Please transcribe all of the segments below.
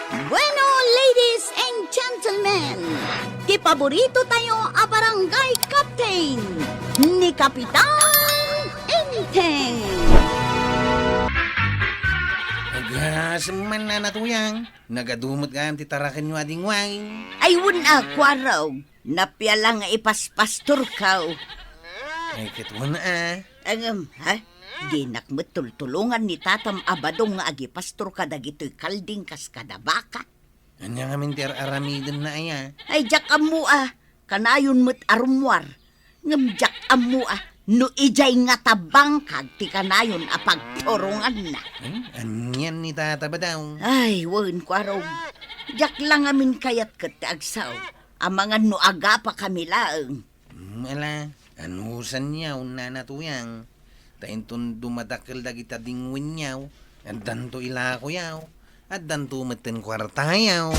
Bueno, ladies and gentlemen, ti paborito tayo a barangay captain ni Kapitan Enteng. Agas man na natuyang. Nagadumot ka ang titarakan nyo ading wine. Ay wala kwaraw, napiala nga ipaspastor ka. Ay katuwa na Ha? Dinak mo tultulungan ni tatam abadong nga agi pastor ka dagito'y kalding kas kada baka. Anya nga mintir aramidin na aya. Ay jak amua, kanayon mo't arumwar. Ngam jak amua, no ijay nga tabang kag ti kanayon apagturungan na. Anyan ni tata ba daw? Ay, wen kwarog. Jak lang amin kayat kat agsaw. Amangan no aga pa kami laeng. Ala, anusan niyaw na natuyang. Taintun dumadakil dagita dingwin niyaw. At danto ilako yaw. At danto matin kwartayaw.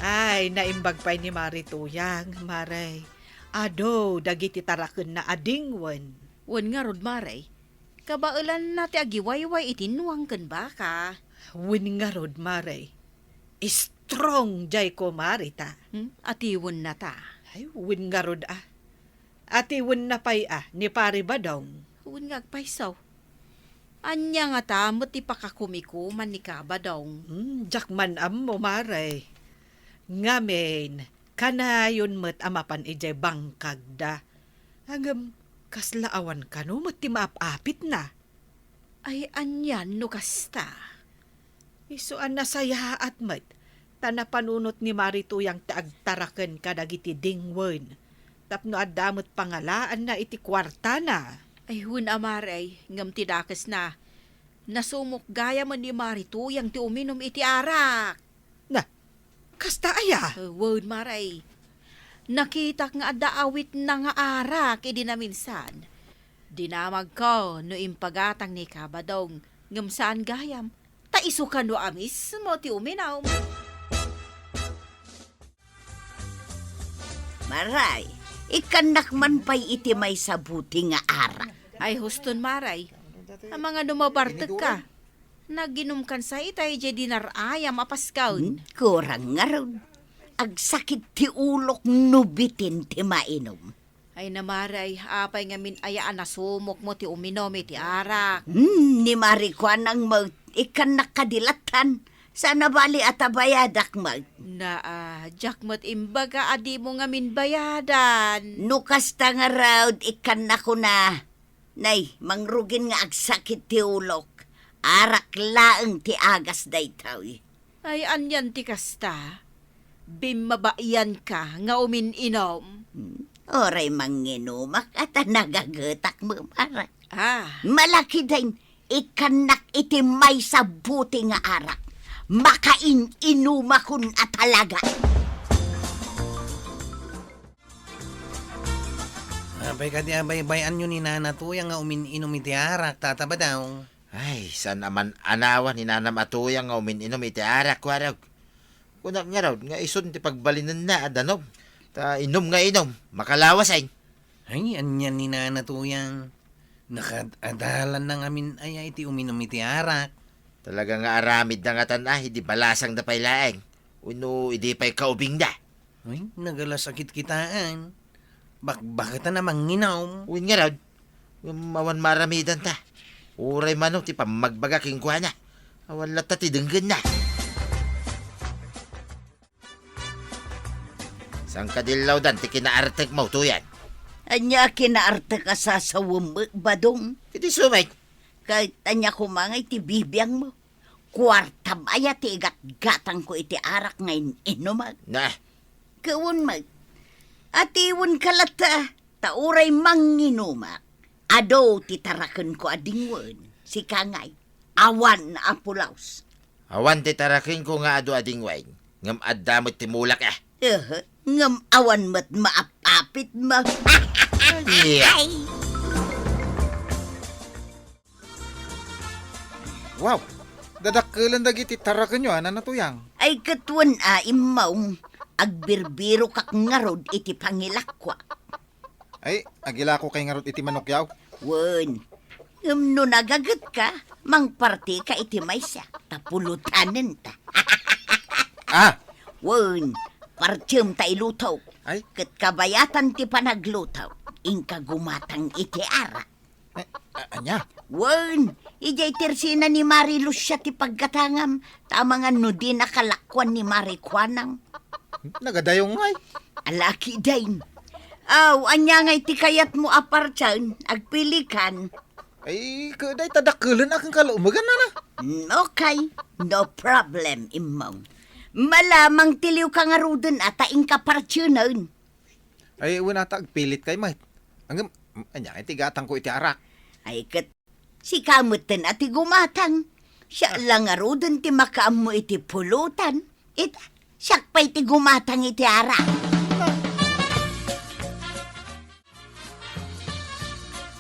Ay, naimbag pa ni Marituyang, Maray. Ado, dagiti taraken na adingwan. Wan nga rod, Maray. Kabailan nati agiwayway itinuang kan baka. Win nga rod, Maray. Strong jay ko, Marita. Atiwan na ta. Ay, win nga rod Ati win na pay ni pari badong. Wan nga agpaisaw. Anya nga ta, mati pakakumikuman ni kabadong. Jakman am mo, Maray. Ngamen, kanayon met amapan ijay bangkagda. Hanggang kaslaawan ka no, mati maapapit na. Ay, anyan no kasta. Isuan na saya at met, tanapanunot ni Marituyang taagtaraken kadagiti dingwen. Tapno adamot pangalaan na iti kwarta na. Ay, hun amaray, ngam tidakas na. Nasumok gaya man ni Marituyang ti uminom iti arak. Na, kasta aya? Wan, Maray. Nakita nga adaawit na nga arak, idi na minsan. Dinamag ko no impagatang ni kabadong, ngam saan gayam. Taiso ka no amis mo ti uminaw. Maray, ikanak man pa'y iti may sabuti nga arak. Ay, huston, Maray. Ang mga dumabartag ka. Naginom kan sa itay, jay dinarayam apaskawn. Kurang nga ron. Agsakit ti ulok nubitin ti mainom. Ay na, Maray, apay nga min ayaan na sumok mo ti uminom iti arak. Ni Marikuan ang ikanak kadilatan. Sana bali at bayadak mag. Na, jakmat imbaga adi mo nga min bayadan. Nukas ta nga raud ikanak ko na. Nay, mangrugin nga agsakit ti ulok. Arak laeng ti agas daytaw. Ay, anyan ti kasta. Bimabaian ka nga umininom. Oray manginumak at nagagetak mo para. Malaki din, ikanak iti may sabuti nga arak. Makain-inumakon at talaga. Abay ka di abay-bayan nyo ni Nana Tuyang nga umininom iti arak, tata ba daw? Ay, saan naman anawan ni Nanam Atuyang nga umininom iti arak, warag. Kunak nga raw, nga isun ti pagbalinan na adanom. Ta inom nga inom, makalawas ay. Ay, anyan ni Nana Tuyang. Nakadalan na ngamin ay iti uminom iti arak. Talaga nga aramid na nga tanah, hindi balasang na pailaeng. Uno, hindi pa'y kaubing na. Ay, nagalasakit kitaan. Bakit na manginom? Uwin nga raw, mawan maramidan ta. Uray manong ti pamagbaga kingkwa na. Awan lata ti denggan na. Sang kadilaw dan ti kinaartek mo, tuyan. Anya kinaarte ka sa sawam badong. Iti sumay. Kahit anya kumangay ti bibiyang mo. Kwarta baya ti igat-gatang ko iti arak ngayon inumag. Na. Kawun mag. Atiwan kalata, tauray manginumak. Ado ti taraken ko adingwan. Si Kangay, awan na apulaos. Awan ti tarakin ko nga ado ading wine. Ngam addamot ti mulak Ngam awan mat maapapit ma. Yeah. Wow, dadakkelan dagiti taraken nyo, Nana Tuyang. Ay katwan imaw, agbirbiro kak ngarod iti pangilakwa. Ay, agila ko kay ngarot iti manokyaw. Wen, No nagagat ka, mangparti ka iti maysa, tapulutanin ta. Wen, partyem ta ilutaw. Ay? Kat kabayatan ti panaglutaw, ingka gumatang iti ara. Anya? Wen, ijay tersina ni Marilus siya ti pagkatangam, tamangan no di nakalakwan ni Marikwanang. Nagadayong ngay. Alaki dain. Anya ngay ti kayat mo apartyan, agpilikan. Ay, kaday tadakulan akong kalumagan na. Okay, no problem, imong. Malamang tiliw ka nga rudin at taing kapartyanan. Ay, wala agpilit kay mate. Ang anya, tigatang ko iti arak. Ay kat, si kamutin at gumatang. Siya lang nga rudin ti makaam mo iti pulutan. Siya pa'y ti gumatang iti arak.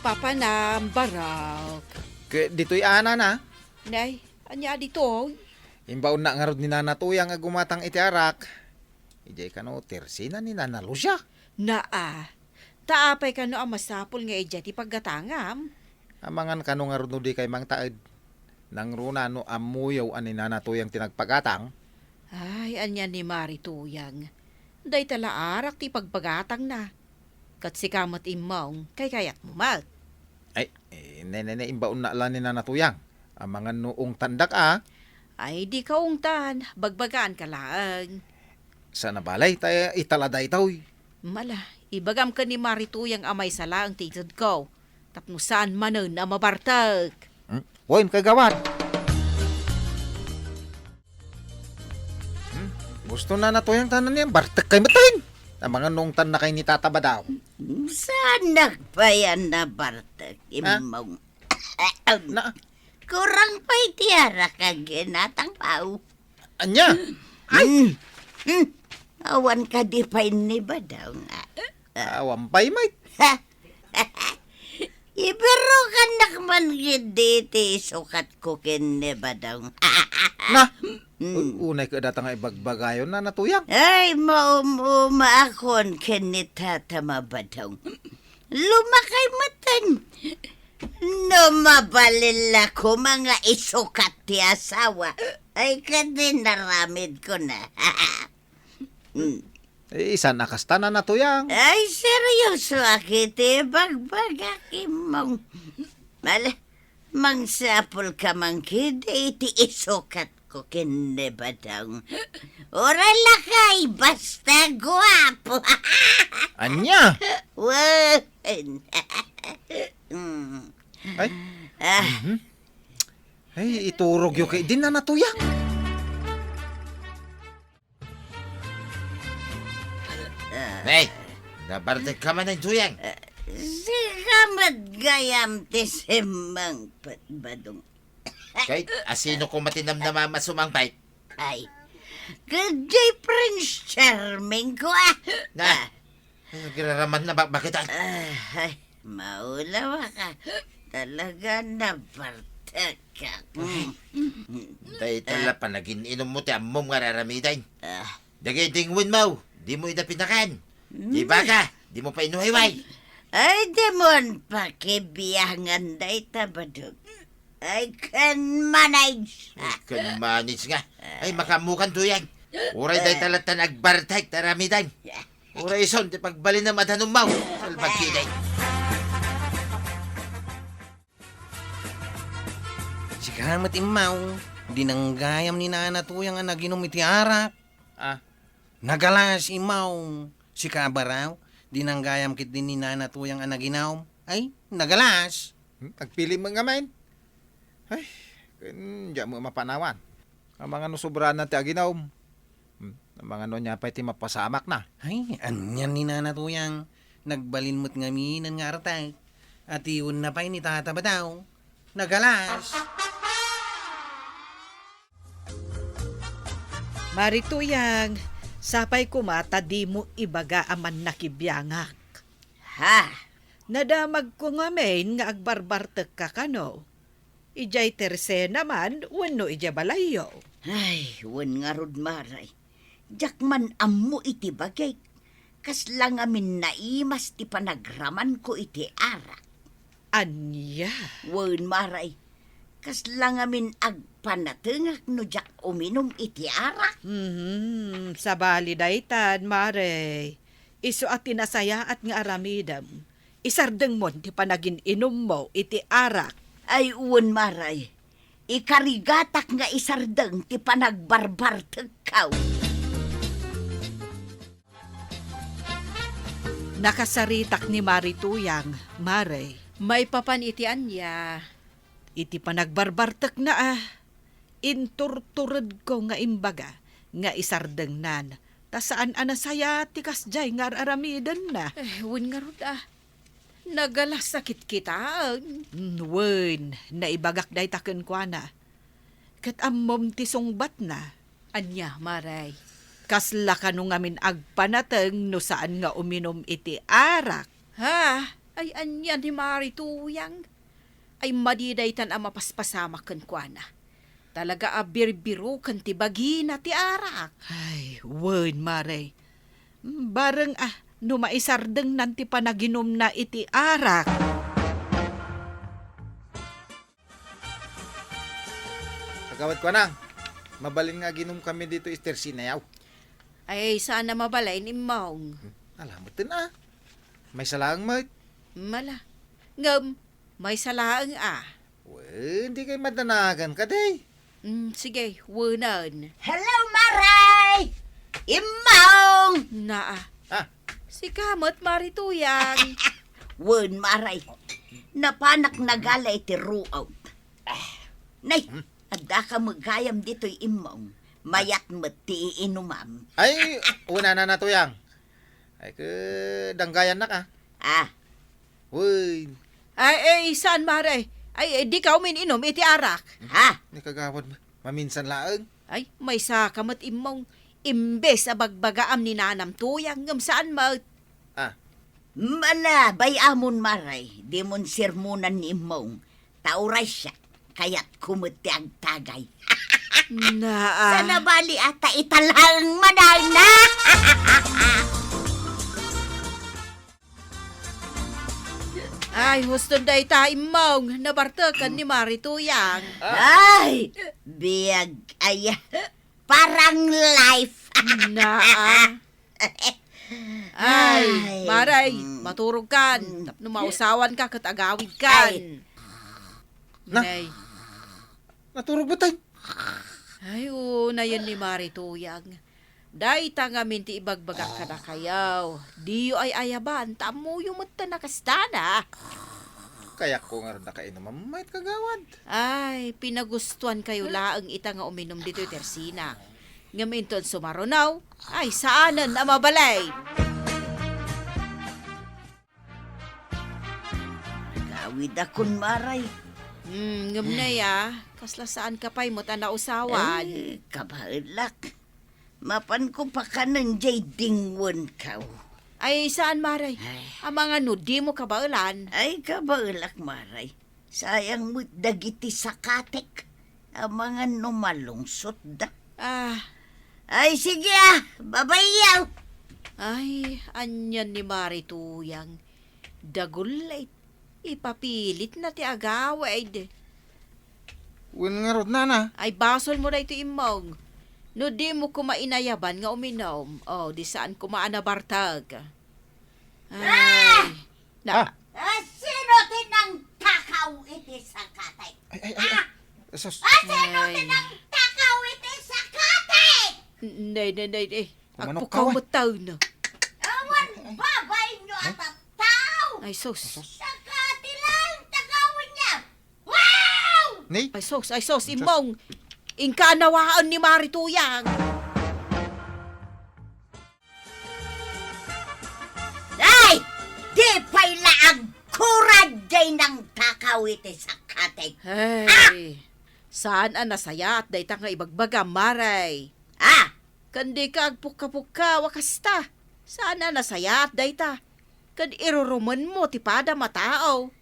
Papa na, barak. Dito'y ana na. Nay, anya dito. Imbaon na nga rod ni Nana Tuyang nga gumatang iti arak. Ijay ka no, tersina ni Nana Lucia. Taapay ka no ang masapol nga ija ti paggatangam. Amangan ka no nga rod no di kay mang taed. Nang runa no amuyaw ani Nana Tuyang tinagpagatang. Ay, anya ni Mari Tuyang. Day tala arak ti pagpagatang na. Kat si kamat imong, kay kayat mo mat. Ay, imbaon na lang ni Nana Tuyang. Amangan noong tandak Ay, di ka ungtan, bagbagaan ka lang. Sa nabalay, tayo italaday taoy. Mala, ibagam ka ni Mari Tuyang amay sala ang titod ko. Tapno saan manon na mabartag. Woy, kagawad. Gusto na Tuyang tanan niyan, bartek kay matayin. Ang mga nung tan na kay ni Tata Badaw. Sana pa yan na bartek, imong. Na, Kurang pa'y tiara ka ginatang pao. anya? Awan ka di pa'y ni Badaw nga. Awampay, mate. Ibero ka nakman giditi sukat ko kin ni Badaw. Na, unay ka datang ay bagbagayon na Tuyang. Ay, maakon kin ni Tata Mabadaw. Lumakay matan. No mabalila ko mga isukat ti asawa. Ay kadin naramid ko na. Isa nakasta na Tuyang. Ay seryoso akiti bagbagak imong. Mangsapol ka mangkid iti isukat ko kinebadang. Oral lakay basta guwapo. Anya? Wen. Ay, ay iturog yung kay din na Tuyang. Hey, nabartek ka man ng Tuyang. Si kamat gayam ti simang patbadong. Kahit asino ko matinam na mamasumang bite. Ay, kajay Prince Charming ko Na, nagiraman na bakit ay? Ay, maulawa ka. Talaga na bartek ka. Dahil tala pa naging inom mo ti amom nga raramidan. Dagay dingwin mo, di mo idapinakan. Di ba ka, di mo pa inuhiway. Ay, demon pakibiyangan day tabadog. I can manage. Kan manage nga. Ay makamukan Tuyang. Uray day talatan agbartay taramidan. Uray son, di pagbalin na madanong mau. Salbagkiday. Si kamat imaw, dinanggayam ni Nana Tuyang ang naginom iti arak. Nagalas imaw, si kabaraw, dinanggayam kit din ni Nana Tuyang ang naginaw. Ay, nagalas. Tagpili mo nga main. Ay, diyan mo mapanawan. Ang mga nusobra na ti aginom. Ang mga niya pa iti mapasamak na. Ay, anyan ni Nana Tuyang. Nagbalinmot nga minan nga artay. At iyon na pa'y ni Tata Badaw. Nagalas. Mari Tuyang, sapay kumata di mo ibaga aman nakibiyangak. Ha? Nadamag ko nga main nga agbarbartek ka kano. Ijay terse naman, wano ijay balayo. Ay, wan nga rod maray. Jakman ammo iti bagay. Kas lang amin naimas ti panagraman ko iti arak. Anya. Wen maray. Kas lang amin agpanatengak no jak uminom iti arak. Sa bali daytan, Mare. Iso at tinasaya at nga aramidam. Isardeng mo ti panagin inom mo iti arak. Ay uwan maray. Ikarigatak nga isardeng ti panagbarbar tagkaw. Nakasaritak ni Marituyang, Mare. May papanitian niya. Iti panagbarbartak na Inturturod ko nga imbaga, nga isardeng nan. Ta saan anasaya ti kasjay nga aramidan na. Wen nga rod nagalas sakit kita. Wen, naibagak day taken kwa na. Kat ammom ti sungbat na. Anya, Maray. Kasla ka nung amin agpanateng no saan nga uminom iti arak. Ha? Ay anya ni Marituyang. Ay madidaytan ang mapaspasamakan kwa na. Talaga birbiro kan ti bagina ti arak. Ay, wen, Mare. Bareng no maisardeng nanti panaginom na iti arak. Kagawad ko nang. Mabalin nga ginom kami dito istersinayaw. Ay sana mabalay ni Maong. Alamot din May salang mo. Mala. Ngam, may salaang Hindi kay madanagan ka day. Sige, wunan. Hello maray! Imong! Naa. Ah. Si Kamot Marituyang. Wen maray. Napanak nagala iti ruaw. Nay, adda ka magayam dito'y imong. Mayat mati inumam. Ay, una na tuyang. Ay, danggayan na ka. Uy, Ay, saan Maray? Ay, di ka umininom iti arak. Ha? ni kagawad maminsan laeng. Ay, may sa kamot imong imbes sa bagbagaam ni Nanam Tuyang ngam saan mo. Mala, bayamon maray. Di mon sirmunan ni imong. Tauray siya. Kaya't kumuti ang tagay. Naa. Sana bali ata italang manal na. Ay, huston day ta imong nabartakan ni Marituyang. Ay, biyag ay parang life. Naa. Ay, Maray, Mm. maturog kan. Tapno mausawan ka kat agawid kan. Na? Nay. Naturog ba tayo? Ay, na yan ni Marituyang. Day nga minti ibagbaga ka na kayaw. Diyo ay ayaban, tamo yung mata nakastana. Kaya ko nga rin nakainom mamait kagawad. Ay, pinagustuhan kayo laang ita nga uminom dito tersina. Ngaminton sumarunaw, ay saanan na mabalay. Gawid akon maray. Ngam na ya, kasla saan ka pa'y mo usawan. Ay, kabailak. Mapan ko pa ka ng jay dingwon ka. Ay, saan maray? Ay. Ang mga nudi mo kabaulan. Ay, kabailak maray. Sayang mo dagiti sakatek. Ang mga numalungsot da. Ay, sige babayaw. Ay, anyan ni Marituyang. Dagulay. Ipapilit na ti agawid. Uwan nga rin na. Ay, basol mo na ito imong. No di mo kumainayaban nga uminom. O, di saan kumaanabartag. Ay. Na, Sino tinang takaw iti sakatek? Ay. Sos. Sino Ay. tinang takaw iti sakatek? Nay. Kumanok Agpukaw ka, mo taon. Awan, babay nyo at tao. Ay, sos. Sakati lang, tagawin niya. Wow! Ni? Ay, sos, imong. Inkanawaan ni Marituyang. Ay! Di pa'y laag kurad day ng takaw iti sakatek. Hey, saan ang nasaya at dayta nga ibagbaga, Maray? Kandi ka agpuka-puka, wakasta. Saan ang nasaya at dayta? Kad iruruman mo, tipada matao.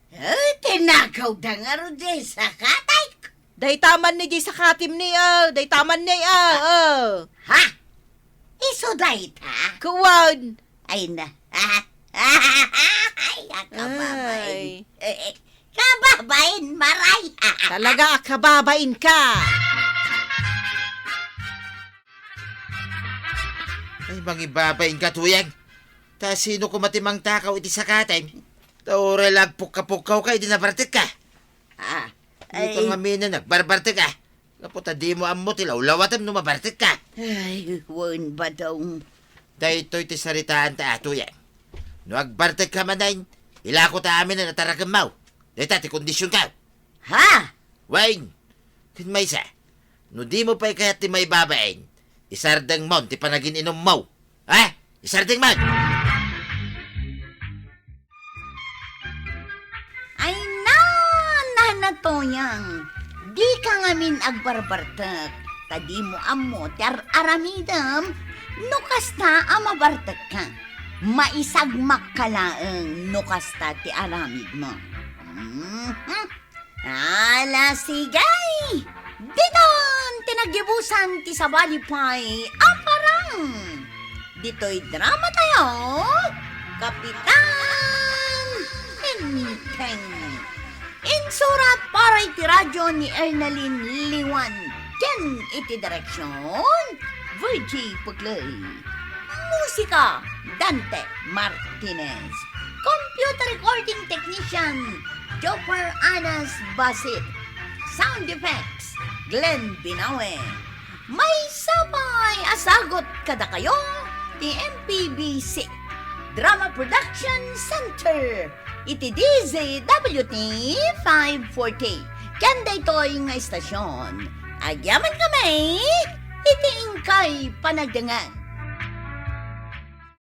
Tinakaw da nga ro day sakatek. Daytaman ni di sa katim niya, daytaman niya, Ha? Iso day ta? Kuwan. Ay na. Ay, Ay. Kababain, maray. Talaga kababain ka. Ay, mangibabain ka, tuyang. Ta sino kumatimang takaw iti sakatay? Taure lagpuk-kapukaw ka, di nabartik ka. Di ka nga mina nagbarbartik ka. Kaputa di mo ammo tilaw-lawatam no mabartik ka. Ay, wan ba daw? Dahito iti saritaan ta, tuyang. No agbartik ka manayin, ilako ta amin na nataragam mau. Dahita ti kondisyon ka. Ha? Wayne, kun may isa, no di mo pa'y kaya't ti may babain, isardang mon ti panagin inom mo. Ha? Isardang mon! Ay na to yang. Di ka ngamin agbarbartek. Tadi mo ammo ti aramidam. No kasta amabartek ka. Maisagmak ka laeng no kasta ti aramid mo. Ala sigay! Diton tinagibusan ti sabalipay aparang. Dito'y drama tayo. Kapitan Enteng. Insurat para iti radyo ni Ernalyn Liwan. Ken iti direksyon, Virgie Puglay. Musika, Dante Martinez. Computer recording technician, Joper Anas Basit. Sound effects, Glenn Binawe. May sabay asagot kada kayo, ti MPBC. Drama Production Center. Iti DZWT 540. Kanda ito'y nga istasyon. Agyaman kami, iti ingkay panagdangan.